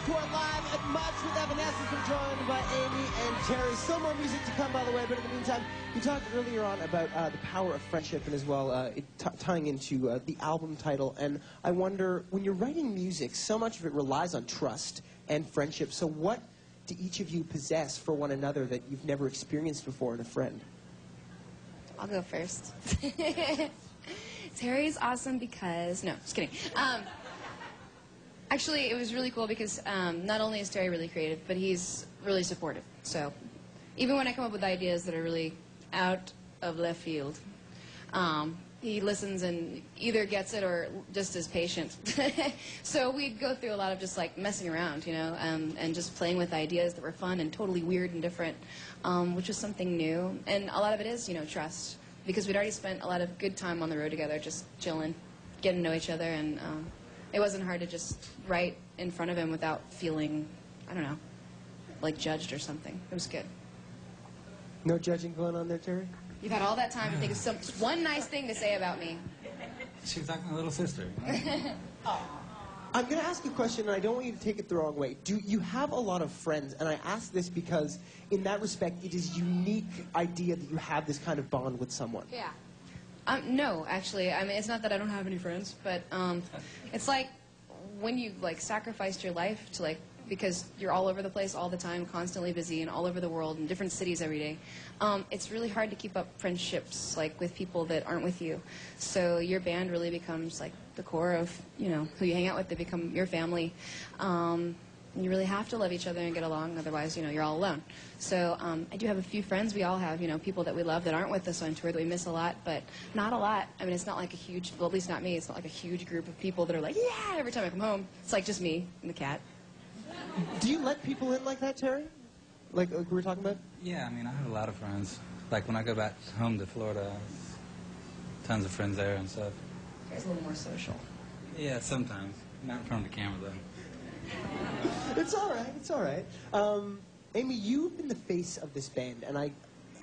We're live at Much with Evanescence. We're joined by Amy and Terry. Still more music to come, by the way, but in the meantime, you talked earlier on about the power of friendship and as well tying into the album title. And I wonder, when you're writing music, so much of it relies on trust and friendship. So what do each of you possess for one another that you've never experienced before in a friend? I'll go first. Terry's awesome because... No, just kidding. Actually, it was really cool because not only is Terry really creative, but he's really supportive. So even when I come up with ideas that are really out of left field, he listens and either gets it or just is patient. So we'd go through a lot of just like messing around, you know, and just playing with ideas that were fun and totally weird and different, which was something new. And a lot of it is, you know, trust, because we'd already spent a lot of good time on the road together, just chilling, getting to know each other, and it wasn't hard to just write in front of him without feeling, I don't know, like judged or something. It was good. No judging going on there, Terry? You've had all that time to think of one nice thing to say about me. She's like my little sister. I'm going to ask you a question, and I don't want you to take it the wrong way. Do you have a lot of friends? And I ask this because, in that respect, it is a unique idea that you have this kind of bond with someone. Yeah. No, actually. I mean, it's not that I don't have any friends, but it's like when you've like sacrificed your life to like, because you're all over the place all the time, constantly busy and all over the world in different cities every day. It's really hard to keep up friendships like with people that aren't with you. So your band really becomes like the core of, you know, who you hang out with. They become your family. You really have to love each other and get along, otherwise, you know, you're all alone. So I do have a few friends. We all have, you know, people that we love that aren't with us on tour that we miss a lot, but not a lot. I mean, it's not like a huge, well, at least not me, it's not like a huge group of people that are like, yeah, every time I come home. It's like just me and the cat. Do you let people in like that, Terry? Like we were talking about? Yeah, I mean, I have a lot of friends. Like when I go back home to Florida, tons of friends there and stuff. It's a little more social. Yeah, sometimes. Not in front of the camera, though. It's all right. It's all right. Amy, you've been the face of this band, and I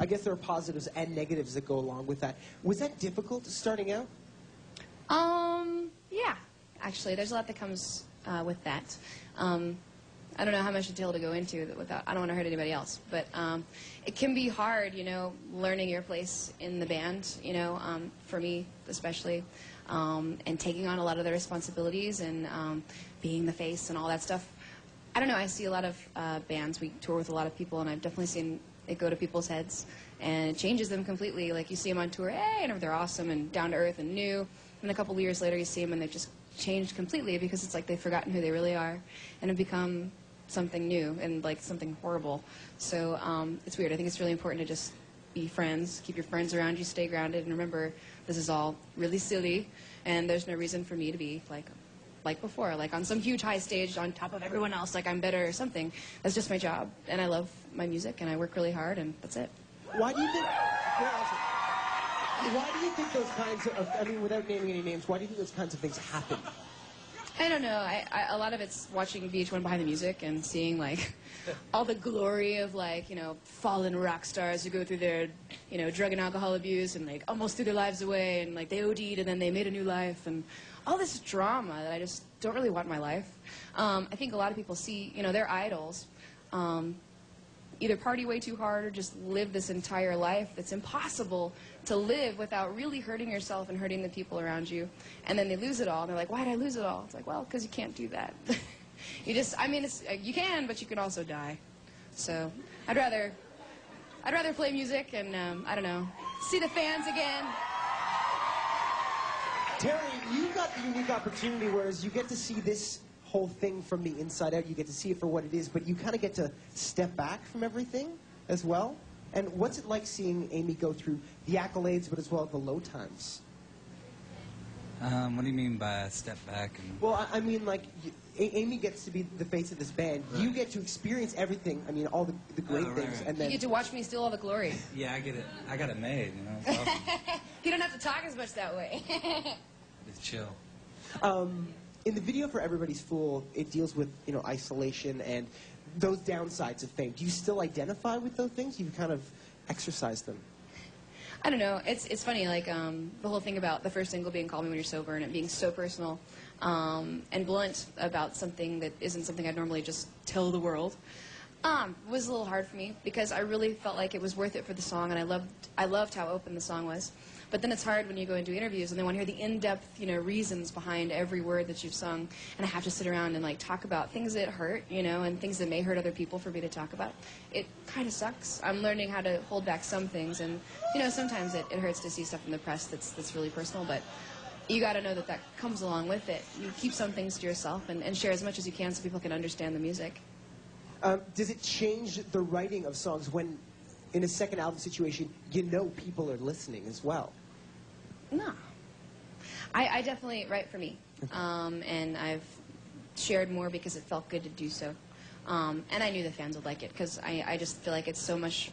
guess there are positives and negatives that go along with that. Was that difficult starting out? Yeah. Actually, there's a lot that comes with that. I don't know how much detail to go into that without. I don't want to hurt anybody else, but it can be hard, you know, learning your place in the band. You know, for me especially. And taking on a lot of the responsibilities and being the face and all that stuff. I don't know, I see a lot of bands, we tour with a lot of people, and I've definitely seen it go to people's heads, and it changes them completely. Like, you see them on tour, hey, and they're awesome and down to earth and new, and a couple of years later you see them and they've just changed completely because it's like they've forgotten who they really are and have become something new and like something horrible. So it's weird. I think it's really important to just be friends, keep your friends around you, stay grounded, and remember this is all really silly, and there's no reason for me to be like before, like on some huge high stage on top of everyone else, like I'm better or something. That's just my job, and I love my music, and I work really hard, and that's it. Why do you think? Why do you think those kinds of? I mean, without naming any names, why do you think those kinds of things happen? I don't know. A lot of it's watching VH1 Behind the Music and seeing like all the glory of like, you know, fallen rock stars who go through their, you know, drug and alcohol abuse and like almost threw their lives away and like they OD'd and then they made a new life and all this drama that I just don't really want in my life. I think a lot of people see, you know, their idols either party way too hard or just live this entire life that's impossible to live without really hurting yourself and hurting the people around you. And then they lose it all. And they're like, why did I lose it all? It's like, well, because you can't do that. You just, I mean, you can, but you can also die. So I'd rather play music and, I don't know, see the fans again. Terry, you got the unique opportunity, whereas you get to see this whole thing from the inside out. You get to see it for what it is, but you kind of get to step back from everything as well. And what's it like seeing Amy go through the accolades, but as well the low times? What do you mean by step back? Well, I mean, like, Amy gets to be the face of this band. Right. You get to experience everything. I mean, all the great things. Right. And then you get to watch me steal all the glory. Yeah, I get it. I got it made, you know. It's awesome. You don't have to talk as much that way. Just chill. In the video for Everybody's Fool, it deals with, you know, isolation and those downsides of fame. Do you still identify with those things? You've kind of exercised them. I don't know. It's funny, like, the whole thing about the first single being Call Me When You're Sober and it being so personal. and blunt about something that isn't something I'd normally just tell the world. Was a little hard for me because I really felt like it was worth it for the song, and I loved how open the song was. But then it's hard when you go into interviews and they want to hear the in-depth, reasons behind every word that you've sung, and I have to sit around and like talk about things that hurt, and things that may hurt other people for me to talk about. It kind of sucks. I'm learning how to hold back some things, and sometimes it hurts to see stuff in the press that's really personal, but you got to know that comes along with it. You keep some things to yourself and share as much as you can so people can understand the music. Does it change the writing of songs when, in a second album situation, people are listening as well? No. I definitely write for me. And I've shared more because it felt good to do so. And I knew the fans would like it because I just feel like it's so much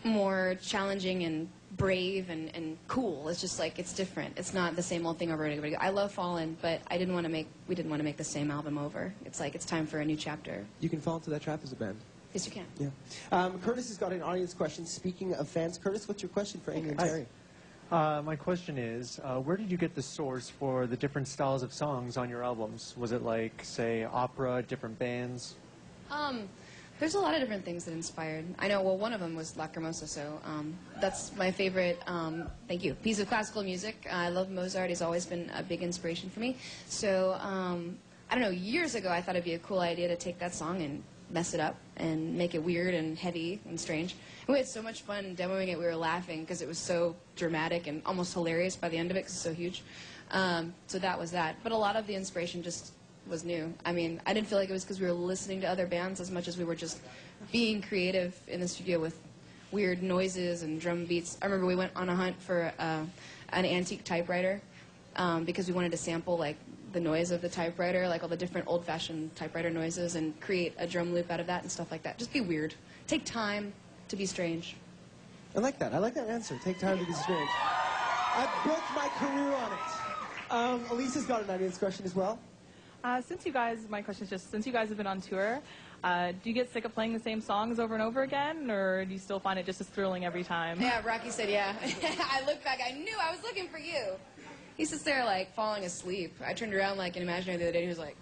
more challenging and brave and cool. It's just like, it's different. It's not the same old thing over and over again. I love Fallen, but we didn't want to make the same album over. It's like, it's time for a new chapter. You can fall into that trap as a band. Yes, you can. Yeah. Curtis has got an audience question. Speaking of fans, Curtis, what's your question for Amy and Terry? My question is, where did you get the source for the different styles of songs on your albums? Was it like, say, opera, different bands? There's a lot of different things that inspired. I know, well, one of them was Lacrimosa, so that's my favorite, thank you, piece of classical music. I love Mozart. He's always been a big inspiration for me. So, I don't know, years ago I thought it'd be a cool idea to take that song and mess it up and make it weird and heavy and strange. And we had so much fun demoing it. We were laughing because it was so dramatic and almost hilarious by the end of it because it's so huge. So that was that. But a lot of the inspiration just was new. I mean, I didn't feel like it was because we were listening to other bands as much as we were just being creative in the studio with weird noises and drum beats. I remember we went on a hunt for an antique typewriter because we wanted to sample like the noise of the typewriter, like all the different old-fashioned typewriter noises, and create a drum loop out of that and stuff like that. Just be weird. Take time to be strange. I like that. I like that answer. Take time to be strange. I built my career on it. Elisa's got an audience question as well. My question is just, since you guys have been on tour, do you get sick of playing the same songs over and over again, or do you still find it just as thrilling every time? Yeah, Rocky said yeah. I looked back, I knew I was looking for you. He sits there like falling asleep. I turned around like in Imaginary the other day and he was like,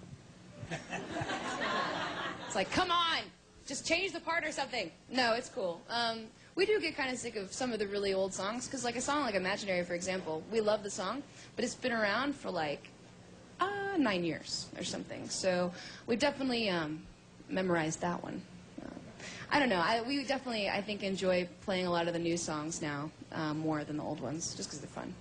it's like, come on, just change the part or something. No, it's cool. We do get kind of sick of some of the really old songs, because like a song like Imaginary, for example, we love the song, but it's been around for like 9 years or something. So we definitely memorized that one. I don't know. We definitely, I think, enjoy playing a lot of the new songs now more than the old ones, just because they're fun.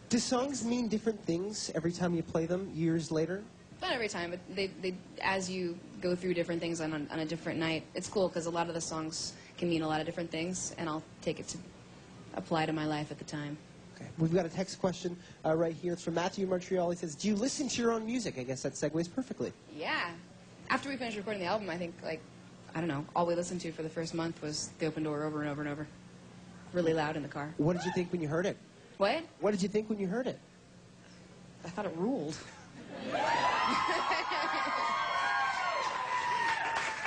Do songs mean different things every time you play them years later? Not every time, but they as you go through different things on a different night, it's cool because a lot of the songs can mean a lot of different things, and I'll take it to apply to my life at the time. Okay. We've got a text question right here. It's from Matthew in Montreal. He says, do you listen to your own music? I guess that segues perfectly. Yeah. After we finished recording the album, I think, like, I don't know, all we listened to for the first month was The Open Door over and over and over. Really loud in the car. What did you think when you heard it? What? What did you think when you heard it? I thought it ruled.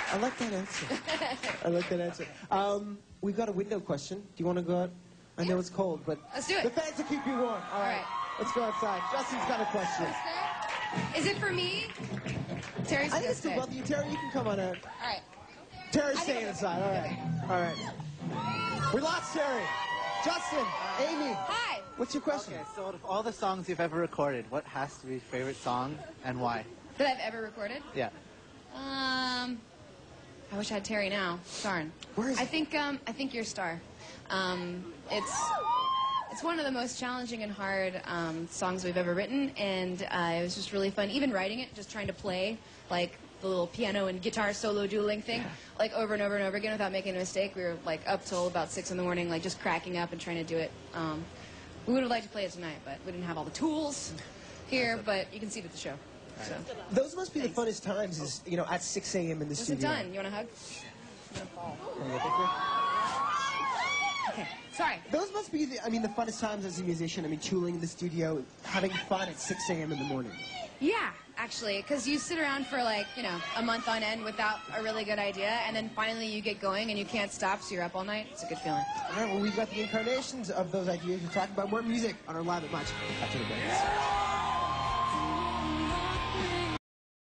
I like that answer. I like that answer. We've got a window question. Do you want to go out? I know it's cold, but let's do it. The fans will keep you warm. All right. Let's go outside. Justin's got a question. Is it for me? Terry's I think it's for both of you. Terry, you can come on out. All right. Terry's staying inside. All right. All right. We lost Terry. Justin, Amy. Hi. What's your question? Okay, so out of all the songs you've ever recorded, what has to be your favorite song and why? That I've ever recorded? Yeah. I wish I had Terry now. Darn. Where is I think Your Star. It's one of the most challenging and hard songs we've ever written, and it was just really fun. Even writing it, just trying to play like the little piano and guitar solo dueling thing, like over and over and over again without making a mistake. We were like up till about 6 in the morning, like just cracking up and trying to do it. We would have liked to play it tonight, but we didn't have all the tools here. But you can see it at the show. So. Those must be the funnest times, is, you know, at 6 a.m. in the studio. Done. You want a hug? I'm gonna fall. Okay. Sorry. Those must be, the funnest times as a musician. I mean, tooling in the studio, having fun at 6 a.m. in the morning. Yeah, actually, because you sit around for like, a month on end without a really good idea, and then finally you get going and you can't stop, so you're up all night. It's a good feeling. All right, well, we've got the incarnations of those ideas. We're talking about more music on our Live at Much after the break.